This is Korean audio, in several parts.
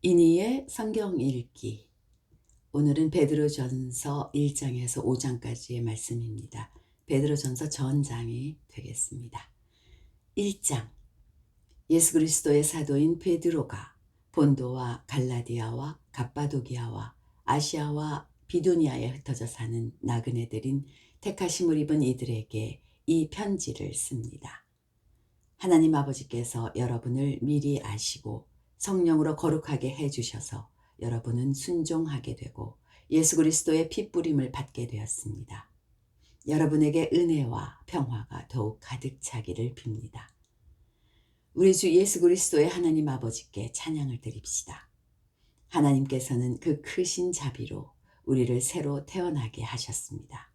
이니의 성경 읽기. 오늘은 베드로전서 1장에서 5장까지의 말씀입니다. 베드로전서 전장이 되겠습니다. 1장. 예수 그리스도의 사도인 베드로가 본도와 갈라디아와 갑바도기아와 아시아와 비두니아에 흩어져 사는 나그네들인 택하심을 입은 이들에게 이 편지를 씁니다. 하나님 아버지께서 여러분을 미리 아시고 성령으로 거룩하게 해주셔서 여러분은 순종하게 되고 예수 그리스도의 핏부림을 받게 되었습니다. 여러분에게 은혜와 평화가 더욱 가득 차기를 빕니다. 우리 주 예수 그리스도의 하나님 아버지께 찬양을 드립시다. 하나님께서는 그 크신 자비로 우리를 새로 태어나게 하셨습니다.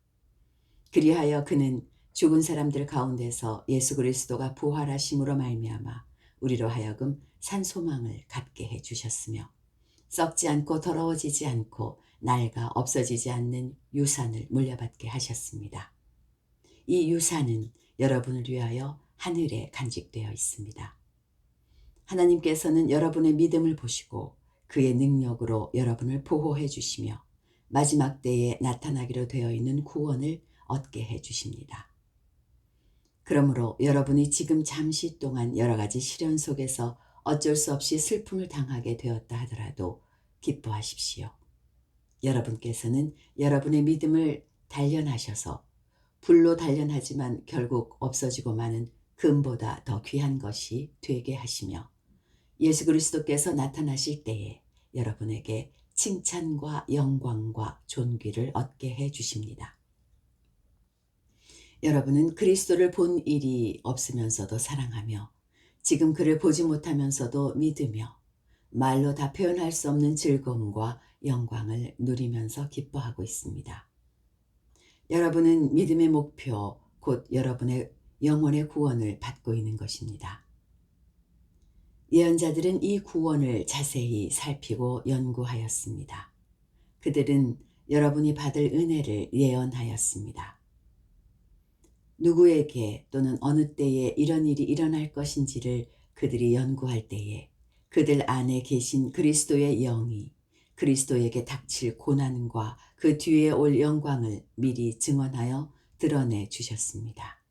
그리하여 그는 죽은 사람들 가운데서 예수 그리스도가 부활하심으로 말미암아 우리로 하여금 산 소망을 갖게 해주셨으며 썩지 않고 더러워지지 않고 낡아 없어지지 않는 유산을 물려받게 하셨습니다. 이 유산은 여러분을 위하여 하늘에 간직되어 있습니다. 하나님께서는 여러분의 믿음을 보시고 그의 능력으로 여러분을 보호해 주시며 마지막 때에 나타나기로 되어 있는 구원을 얻게 해 주십니다. 그러므로 여러분이 지금 잠시 동안 여러 가지 시련 속에서 어쩔 수 없이 슬픔을 당하게 되었다 하더라도 기뻐하십시오. 여러분께서는 여러분의 믿음을 단련하셔서 불로 단련하지만 결국 없어지고 마는 금보다 더 귀한 것이 되게 하시며 예수 그리스도께서 나타나실 때에 여러분에게 칭찬과 영광과 존귀를 얻게 해 주십니다. 여러분은 그리스도를 본 일이 없으면서도 사랑하며 지금 그를 보지 못하면서도 믿으며 말로 다 표현할 수 없는 즐거움과 영광을 누리면서 기뻐하고 있습니다. 여러분은 믿음의 목표, 곧 여러분의 영혼의 구원을 받고 있는 것입니다. 예언자들은 이 구원을 자세히 살피고 연구하였습니다. 그들은 여러분이 받을 은혜를 예언하였습니다. 누구에게 또는 어느 때에 이런 일이 일어날 것인지를 그들이 연구할 때에 그들 안에 계신 그리스도의 영이 그리스도에게 닥칠 고난과 그 뒤에 올 영광을 미리 증언하여 드러내 주셨습니다.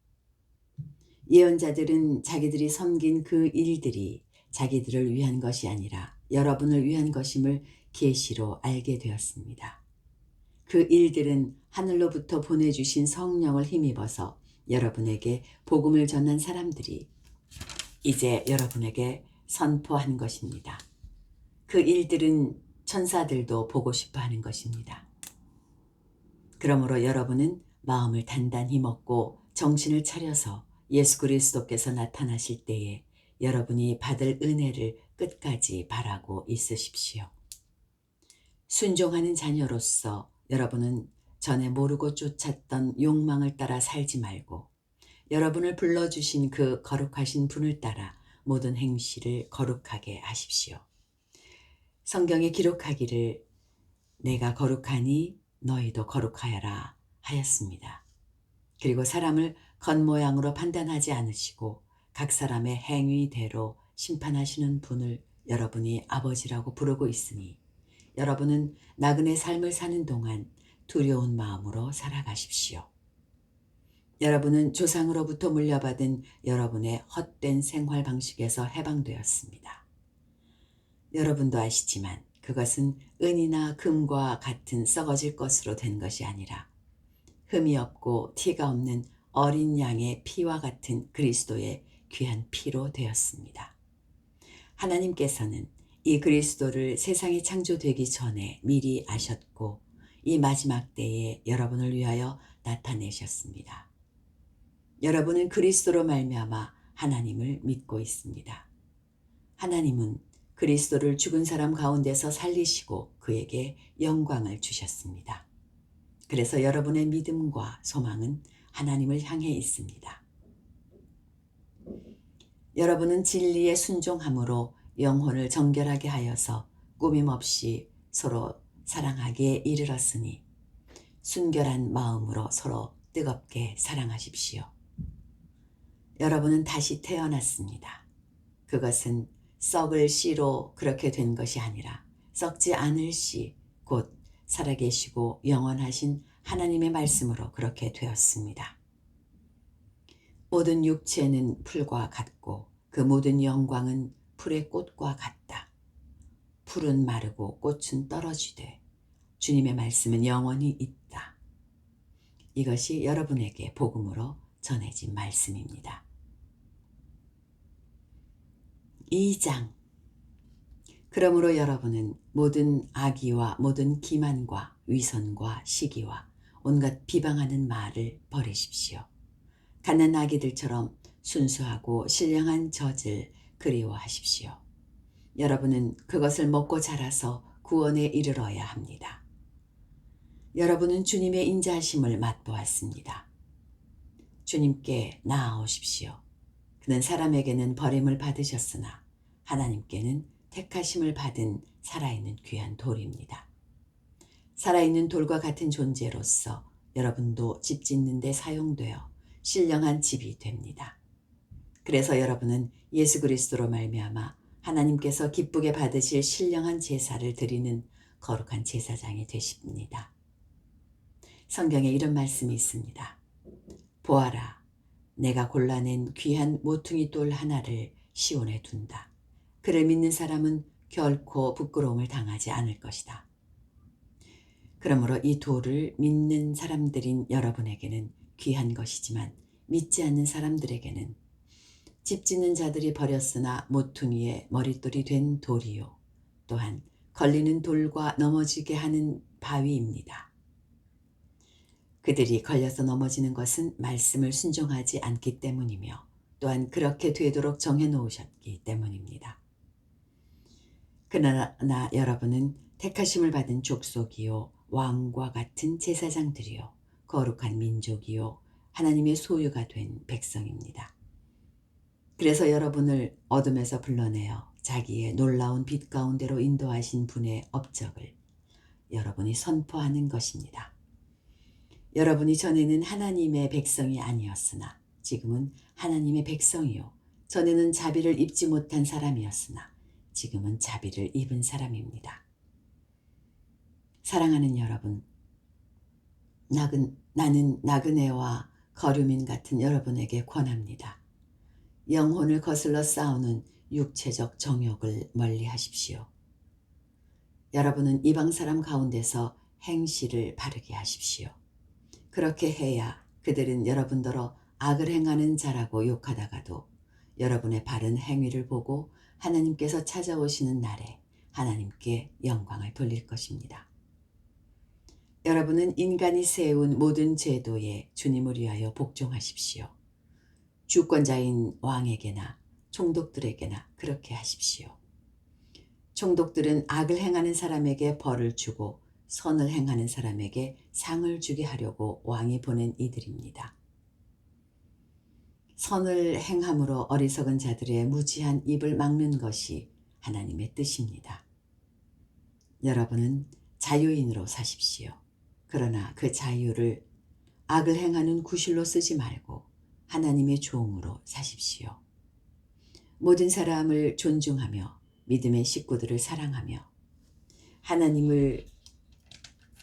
예언자들은 자기들이 섬긴 그 일들이 자기들을 위한 것이 아니라 여러분을 위한 것임을 계시로 알게 되었습니다. 그 일들은 하늘로부터 보내주신 성령을 힘입어서 여러분에게 복음을 전한 사람들이 이제 여러분에게 선포한 것입니다. 그 일들은 천사들도 보고 싶어 하는 것입니다. 그러므로 여러분은 마음을 단단히 먹고 정신을 차려서 예수 그리스도께서 나타나실 때에 여러분이 받을 은혜를 끝까지 바라고 있으십시오. 순종하는 자녀로서 여러분은 전에 모르고 쫓았던 욕망을 따라 살지 말고 여러분을 불러주신 그 거룩하신 분을 따라 모든 행실을 거룩하게 하십시오. 성경에 기록하기를 내가 거룩하니 너희도 거룩하여라 하였습니다. 그리고 사람을 겉모양으로 판단하지 않으시고 각 사람의 행위대로 심판하시는 분을 여러분이 아버지라고 부르고 있으니 여러분은 나그네 삶을 사는 동안 두려운 마음으로 살아가십시오. 여러분은 조상으로부터 물려받은 여러분의 헛된 생활 방식에서 해방되었습니다. 여러분도 아시지만 그것은 은이나 금과 같은 썩어질 것으로 된 것이 아니라 흠이 없고 티가 없는 어린 양의 피와 같은 그리스도의 귀한 피로 되었습니다. 하나님께서는 이 그리스도를 세상이 창조되기 전에 미리 아셨고 이 마지막 때에 여러분을 위하여 나타내셨습니다. 여러분은 그리스도로 말미암아 하나님을 믿고 있습니다. 하나님은 그리스도를 죽은 사람 가운데서 살리시고 그에게 영광을 주셨습니다. 그래서 여러분의 믿음과 소망은 하나님을 향해 있습니다. 여러분은 진리에 순종함으로 영혼을 정결하게 하여서 꾸밈없이 서로 사랑하기에 이르렀으니 순결한 마음으로 서로 뜨겁게 사랑하십시오. 여러분은 다시 태어났습니다. 그것은 썩을 씨로 그렇게 된 것이 아니라 썩지 않을 씨, 곧 살아계시고 영원하신 하나님의 말씀으로 그렇게 되었습니다. 모든 육체는 풀과 같고 그 모든 영광은 풀의 꽃과 같다. 풀은 마르고 꽃은 떨어지되 주님의 말씀은 영원히 있다. 이것이 여러분에게 복음으로 전해진 말씀입니다. 2장. 그러므로 여러분은 모든 악의와 모든 기만과 위선과 시기와 온갖 비방하는 말을 버리십시오. 갓난 아기들처럼 순수하고 신령한 젖을 그리워하십시오. 여러분은 그것을 먹고 자라서 구원에 이르러야 합니다. 여러분은 주님의 인자하심을 맛보았습니다. 주님께 나아오십시오. 그는 사람에게는 버림을 받으셨으나 하나님께는 택하심을 받은 살아있는 귀한 돌입니다. 살아있는 돌과 같은 존재로서 여러분도 집 짓는 데 사용되어 신령한 집이 됩니다. 그래서 여러분은 예수 그리스도로 말미암아 하나님께서 기쁘게 받으실 신령한 제사를 드리는 거룩한 제사장이 되십니다. 성경에 이런 말씀이 있습니다. 보아라, 내가 골라낸 귀한 모퉁이 돌 하나를 시온에 둔다. 그를 믿는 사람은 결코 부끄러움을 당하지 않을 것이다. 그러므로 이 돌을 믿는 사람들인 여러분에게는 귀한 것이지만 믿지 않는 사람들에게는 집 짓는 자들이 버렸으나 모퉁이의 머릿돌이 된 돌이요, 또한 걸리는 돌과 넘어지게 하는 바위입니다. 그들이 걸려서 넘어지는 것은 말씀을 순종하지 않기 때문이며 또한 그렇게 되도록 정해놓으셨기 때문입니다. 그러나 여러분은 택하심을 받은 족속이요, 왕과 같은 제사장들이요, 거룩한 민족이요, 하나님의 소유가 된 백성입니다. 그래서 여러분을 어둠에서 불러내어 자기의 놀라운 빛 가운데로 인도하신 분의 업적을 여러분이 선포하는 것입니다. 여러분이 전에는 하나님의 백성이 아니었으나 지금은 하나님의 백성이요, 전에는 자비를 입지 못한 사람이었으나 지금은 자비를 입은 사람입니다. 사랑하는 여러분, 나는 나그네와 거류민 같은 여러분에게 권합니다. 영혼을 거슬러 싸우는 육체적 정욕을 멀리 하십시오. 여러분은 이방 사람 가운데서 행실을 바르게 하십시오. 그렇게 해야 그들은 여러분더러 악을 행하는 자라고 욕하다가도 여러분의 바른 행위를 보고 하나님께서 찾아오시는 날에 하나님께 영광을 돌릴 것입니다. 여러분은 인간이 세운 모든 제도에 주님을 위하여 복종하십시오. 주권자인 왕에게나 총독들에게나 그렇게 하십시오. 총독들은 악을 행하는 사람에게 벌을 주고 선을 행하는 사람에게 상을 주게 하려고 왕이 보낸 이들입니다. 선을 행함으로 어리석은 자들의 무지한 입을 막는 것이 하나님의 뜻입니다. 여러분은 자유인으로 사십시오. 그러나 그 자유를 악을 행하는 구실로 쓰지 말고 하나님의 종으로 사십시오. 모든 사람을 존중하며 믿음의 식구들을 사랑하며 하나님을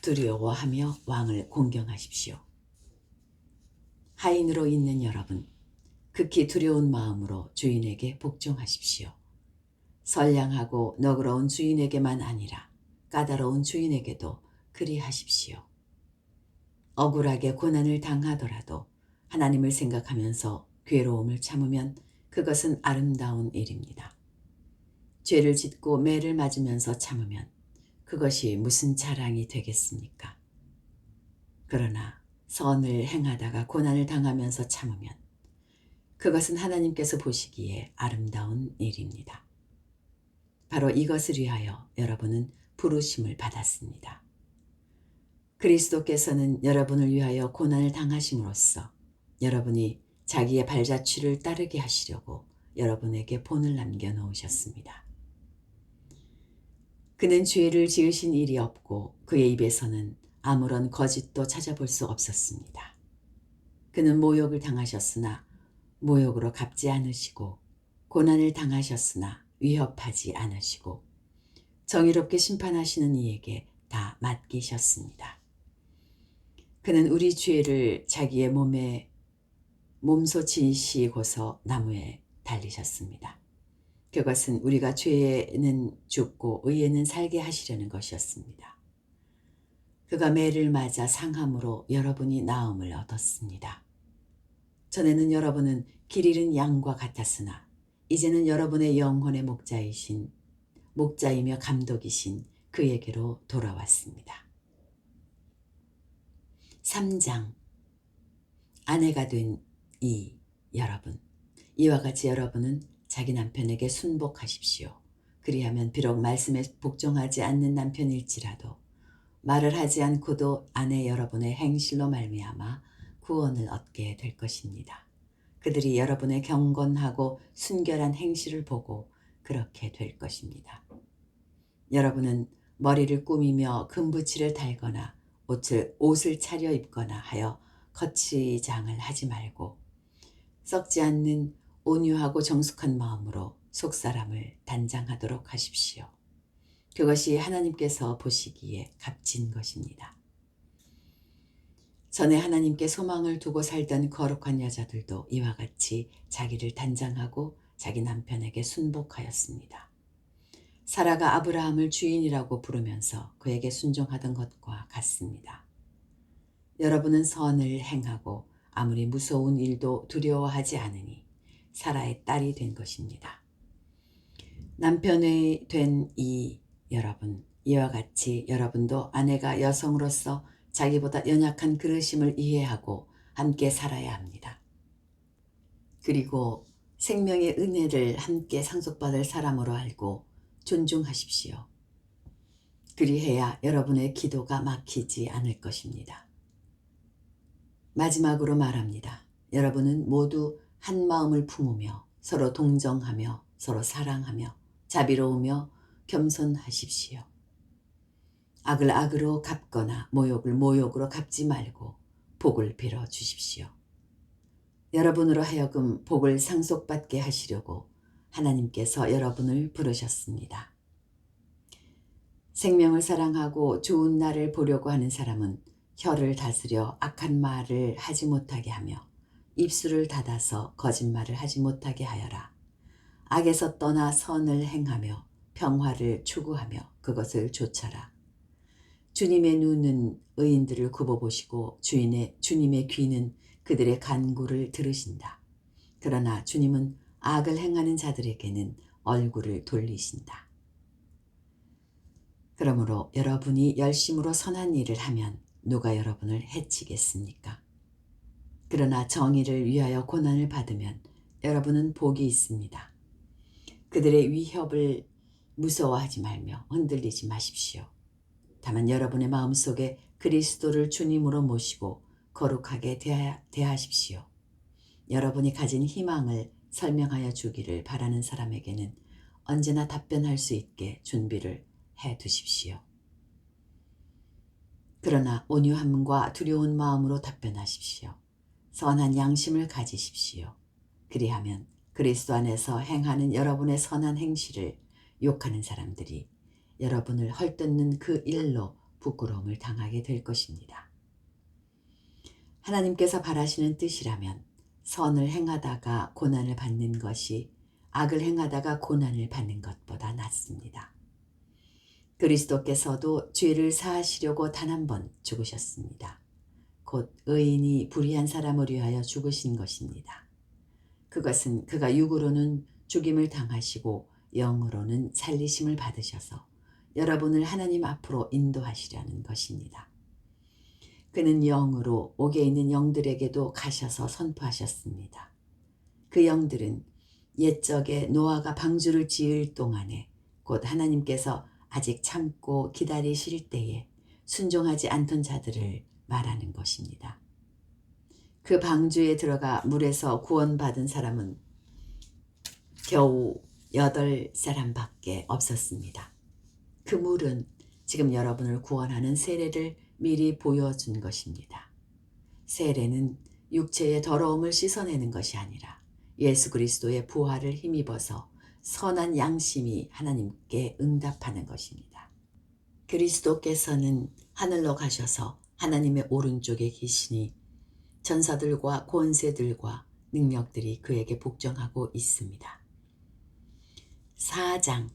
두려워하며 왕을 공경하십시오. 하인으로 있는 여러분, 극히 두려운 마음으로 주인에게 복종하십시오. 선량하고 너그러운 주인에게만 아니라 까다로운 주인에게도 그리하십시오. 억울하게 고난을 당하더라도 하나님을 생각하면서 괴로움을 참으면 그것은 아름다운 일입니다. 죄를 짓고 매를 맞으면서 참으면 그것이 무슨 자랑이 되겠습니까? 그러나 선을 행하다가 고난을 당하면서 참으면 그것은 하나님께서 보시기에 아름다운 일입니다. 바로 이것을 위하여 여러분은 부르심을 받았습니다. 그리스도께서는 여러분을 위하여 고난을 당하심으로써 여러분이 자기의 발자취를 따르게 하시려고 여러분에게 본을 남겨놓으셨습니다. 그는 죄를 지으신 일이 없고 그의 입에서는 아무런 거짓도 찾아볼 수 없었습니다. 그는 모욕을 당하셨으나 모욕으로 갚지 않으시고 고난을 당하셨으나 위협하지 않으시고 정의롭게 심판하시는 이에게 다 맡기셨습니다. 그는 우리 죄를 자기의 몸에 몸소 지시고서 나무에 달리셨습니다. 그것은 우리가 죄에는 죽고 의에는 살게 하시려는 것이었습니다. 그가 매를 맞아 상함으로 여러분이 나음을 얻었습니다. 전에는 여러분은 길 잃은 양과 같았으나 이제는 여러분의 영혼의 목자이며 감독이신 그에게로 돌아왔습니다. 3장 아내가 된 여러분, 이와 같이 여러분은 자기 남편에게 순복하십시오. 그리하면 비록 말씀에 복종하지 않는 남편일지라도 말을 하지 않고도 아내 여러분의 행실로 말미암아 구원을 얻게 될 것입니다. 그들이 여러분의 경건하고 순결한 행실을 보고 그렇게 될 것입니다. 여러분은 머리를 꾸미며 금붙이를 달거나 옷을 차려입거나 하여 거치장을 하지 말고 썩지 않는 온유하고 정숙한 마음으로 속사람을 단장하도록 하십시오. 그것이 하나님께서 보시기에 값진 것입니다. 전에 하나님께 소망을 두고 살던 거룩한 여자들도 이와 같이 자기를 단장하고 자기 남편에게 순복하였습니다. 사라가 아브라함을 주인이라고 부르면서 그에게 순종하던 것과 같습니다. 여러분은 선을 행하고 아무리 무서운 일도 두려워하지 않으니 사라의 딸이 된 것입니다. 남편이 된 여러분, 이와 같이 여러분도 아내가 여성으로서 자기보다 연약한 그릇임을 이해하고 함께 살아야 합니다. 그리고 생명의 은혜를 함께 상속받을 사람으로 알고 존중하십시오. 그리해야 여러분의 기도가 막히지 않을 것입니다. 마지막으로 말합니다. 여러분은 모두 한 마음을 품으며 서로 동정하며 서로 사랑하며 자비로우며 겸손하십시오. 악을 악으로 갚거나 모욕을 모욕으로 갚지 말고 복을 빌어 주십시오. 여러분으로 하여금 복을 상속받게 하시려고 하나님께서 여러분을 부르셨습니다. 생명을 사랑하고 좋은 날을 보려고 하는 사람은 혀를 다스려 악한 말을 하지 못하게 하며 입술을 닫아서 거짓말을 하지 못하게 하여라. 악에서 떠나 선을 행하며 평화를 추구하며 그것을 좇아라. 주님의 눈은 의인들을 굽어보시고 주님의 귀는 그들의 간구를 들으신다. 그러나 주님은 악을 행하는 자들에게는 얼굴을 돌리신다. 그러므로 여러분이 열심으로 선한 일을 하면 누가 여러분을 해치겠습니까? 그러나 정의를 위하여 고난을 받으면 여러분은 복이 있습니다. 그들의 위협을 무서워하지 말며 흔들리지 마십시오. 다만 여러분의 마음속에 그리스도를 주님으로 모시고 거룩하게 대하십시오. 여러분이 가진 희망을 설명하여 주기를 바라는 사람에게는 언제나 답변할 수 있게 준비를 해 두십시오. 그러나 온유함과 두려운 마음으로 답변하십시오. 선한 양심을 가지십시오. 그리하면 그리스도 안에서 행하는 여러분의 선한 행실을 욕하는 사람들이 여러분을 헐뜯는 그 일로 부끄러움을 당하게 될 것입니다. 하나님께서 바라시는 뜻이라면 선을 행하다가 고난을 받는 것이 악을 행하다가 고난을 받는 것보다 낫습니다. 그리스도께서도 죄를 사하시려고 단 한 번 죽으셨습니다. 곧 의인이 불의한 사람을 위하여 죽으신 것입니다. 그것은 그가 육으로는 죽임을 당하시고 영으로는 살리심을 받으셔서 여러분을 하나님 앞으로 인도하시려는 것입니다. 그는 영으로 옥에 있는 영들에게도 가셔서 선포하셨습니다. 그 영들은 옛적에 노아가 방주를 지을 동안에 곧 하나님께서 아직 참고 기다리실 때에 순종하지 않던 자들을 말하는 것입니다. 그 방주에 들어가 물에서 구원받은 사람은 겨우 8사람밖에 없었습니다. 그 물은 지금 여러분을 구원하는 세례를 미리 보여준 것입니다. 세례는 육체의 더러움을 씻어내는 것이 아니라 예수 그리스도의 부활을 힘입어서 선한 양심이 하나님께 응답하는 것입니다. 그리스도께서는 하늘로 가셔서 하나님의 오른쪽에 계시니 전사들과 권세들과 능력들이 그에게 복종하고 있습니다. 4장.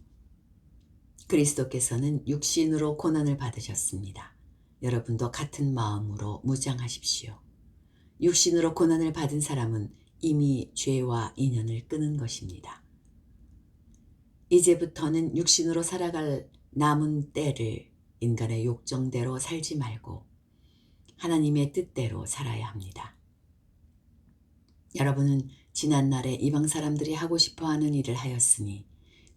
그리스도께서는 육신으로 고난을 받으셨습니다. 여러분도 같은 마음으로 무장하십시오. 육신으로 고난을 받은 사람은 이미 죄와 인연을 끊은 것입니다. 이제부터는 육신으로 살아갈 남은 때를 인간의 욕정대로 살지 말고 하나님의 뜻대로 살아야 합니다. 여러분은 지난날에 이방 사람들이 하고 싶어하는 일을 하였으니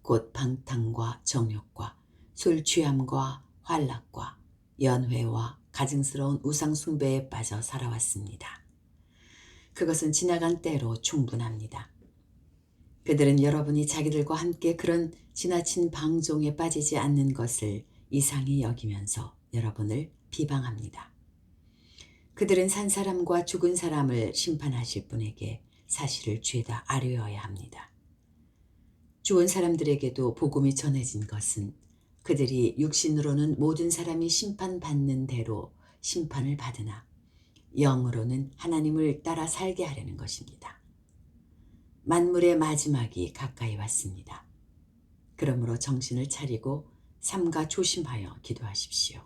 곧 방탕과 정욕과 술 취함과 환락과 연회와 가증스러운 우상 숭배에 빠져 살아왔습니다. 그것은 지나간 때로 충분합니다. 그들은 여러분이 자기들과 함께 그런 지나친 방종에 빠지지 않는 것을 이상히 여기면서 여러분을 비방합니다. 그들은 산 사람과 죽은 사람을 심판하실 분에게 사실을 죄다 아뢰어야 합니다. 죽은 사람들에게도 복음이 전해진 것은 그들이 육신으로는 모든 사람이 심판받는 대로 심판을 받으나 영으로는 하나님을 따라 살게 하려는 것입니다. 만물의 마지막이 가까이 왔습니다. 그러므로 정신을 차리고 삼가 조심하여 기도하십시오.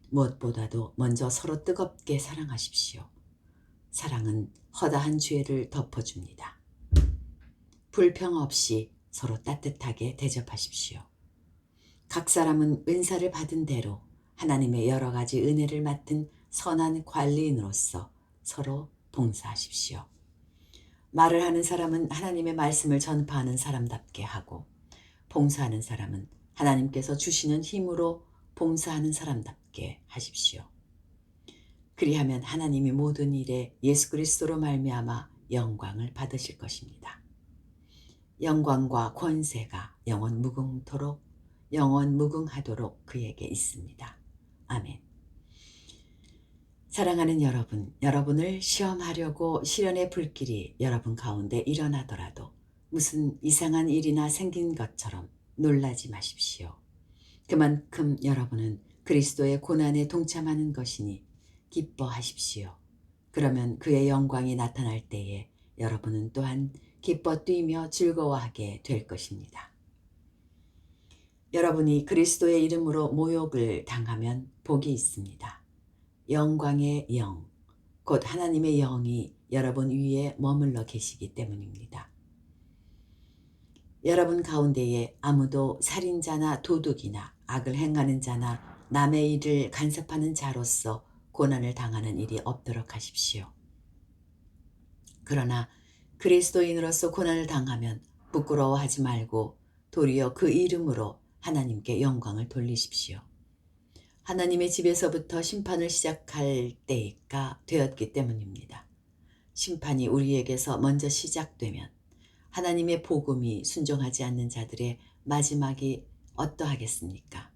무엇보다도 먼저 서로 뜨겁게 사랑하십시오. 사랑은 허다한 죄를 덮어줍니다. 불평 없이 서로 따뜻하게 대접하십시오. 각 사람은 은사를 받은 대로 하나님의 여러 가지 은혜를 맡은 선한 관리인으로서 서로 봉사하십시오. 말을 하는 사람은 하나님의 말씀을 전파하는 사람답게 하고 봉사하는 사람은 하나님께서 주시는 힘으로 봉사하는 사람답게 하십시오. 그리하면 하나님이 모든 일에 예수 그리스도로 말미암아 영광을 받으실 것입니다. 영광과 권세가 영원 무궁하도록 그에게 있습니다. 아멘. 사랑하는 여러분, 여러분을 시험하려고 시련의 불길이 여러분 가운데 일어나더라도 무슨 이상한 일이나 생긴 것처럼 놀라지 마십시오. 그만큼 여러분은 그리스도의 고난에 동참하는 것이니 기뻐하십시오. 그러면 그의 영광이 나타날 때에 여러분은 또한 기뻐 뛰며 즐거워하게 될 것입니다. 여러분이 그리스도의 이름으로 모욕을 당하면 복이 있습니다. 영광의 영, 곧 하나님의 영이 여러분 위에 머물러 계시기 때문입니다. 여러분 가운데에 아무도 살인자나 도둑이나 악을 행하는 자나 남의 일을 간섭하는 자로서 고난을 당하는 일이 없도록 하십시오. 그러나 그리스도인으로서 고난을 당하면 부끄러워하지 말고 도리어 그 이름으로 하나님께 영광을 돌리십시오. 하나님의 집에서부터 심판을 시작할 때가 되었기 때문입니다. 심판이 우리에게서 먼저 시작되면 하나님의 복음이 순종하지 않는 자들의 마지막이 어떠하겠습니까?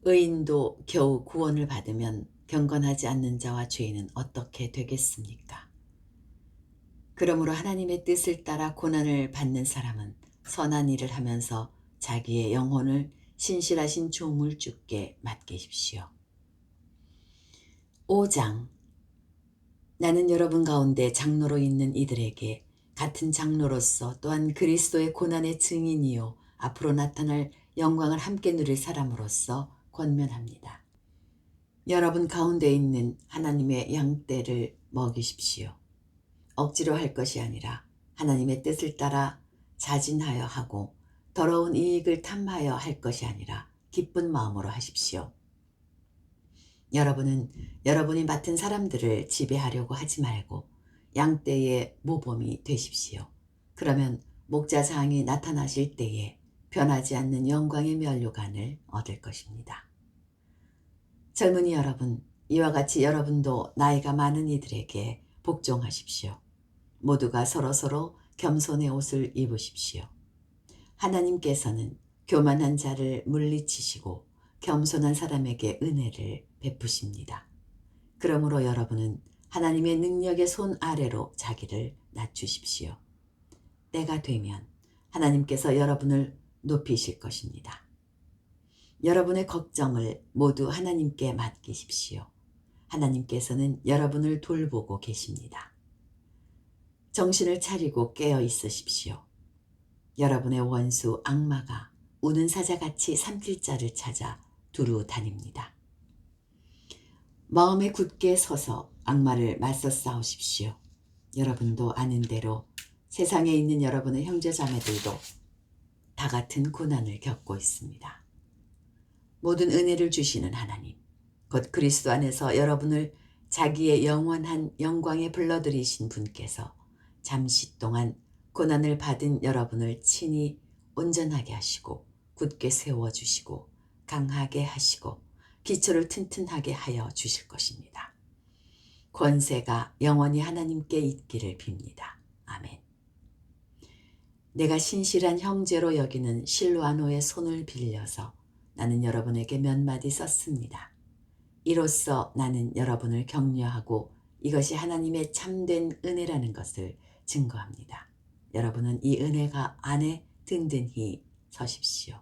의인도 겨우 구원을 받으면 경건하지 않는 자와 죄인은 어떻게 되겠습니까? 그러므로 하나님의 뜻을 따라 고난을 받는 사람은 선한 일을 하면서 자기의 영혼을 신실하신 조물주께 맡기십시오. 5장. 나는 여러분 가운데 장로로 있는 이들에게 같은 장로로서 또한 그리스도의 고난의 증인이요 앞으로 나타날 영광을 함께 누릴 사람으로서 권면합니다. 여러분 가운데 있는 하나님의 양떼를 먹이십시오. 억지로 할 것이 아니라 하나님의 뜻을 따라 자진하여 하고 더러운 이익을 탐하여 할 것이 아니라 기쁜 마음으로 하십시오. 여러분은 여러분이 맡은 사람들을 지배하려고 하지 말고 양떼의 모범이 되십시오. 그러면 목자장이 나타나실 때에 변하지 않는 영광의 면류관을 얻을 것입니다. 젊은이 여러분, 이와 같이 여러분도 나이가 많은 이들에게 복종하십시오. 모두가 서로서로 겸손의 옷을 입으십시오. 하나님께서는 교만한 자를 물리치시고 겸손한 사람에게 은혜를 베푸십니다. 그러므로 여러분은 하나님의 능력의 손 아래로 자기를 낮추십시오. 때가 되면 하나님께서 여러분을 높이실 것입니다. 여러분의 걱정을 모두 하나님께 맡기십시오. 하나님께서는 여러분을 돌보고 계십니다. 정신을 차리고 깨어 있으십시오. 여러분의 원수 악마가 우는 사자같이 삼킬자를 찾아 두루 다닙니다. 마음에 굳게 서서 악마를 맞서 싸우십시오. 여러분도 아는 대로 세상에 있는 여러분의 형제자매들도 다 같은 고난을 겪고 있습니다. 모든 은혜를 주시는 하나님, 곧 그리스도 안에서 여러분을 자기의 영원한 영광에 불러들이신 분께서 잠시 동안 고난을 받은 여러분을 친히 온전하게 하시고 굳게 세워주시고 강하게 하시고 기초를 튼튼하게 하여 주실 것입니다. 권세가 영원히 하나님께 있기를 빕니다. 아멘. 내가 신실한 형제로 여기는 실로아노의 손을 빌려서 나는 여러분에게 몇 마디 썼습니다. 이로써 나는 여러분을 격려하고 이것이 하나님의 참된 은혜라는 것을 증거합니다. 여러분은 이 은혜가 안에 든든히 서십시오.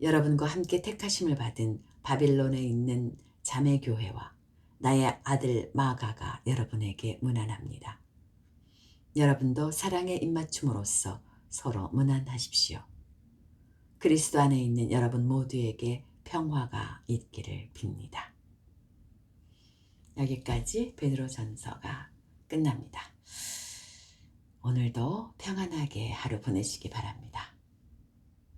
여러분과 함께 택하심을 받은 바빌론에 있는 자매교회와 나의 아들 마가가 여러분에게 문안합니다. 여러분도 사랑의 입맞춤으로써 서로 문안하십시오. 그리스도 안에 있는 여러분 모두에게 평화가 있기를 빕니다. 여기까지 베드로전서가 끝납니다. 오늘도 평안하게 하루 보내시기 바랍니다.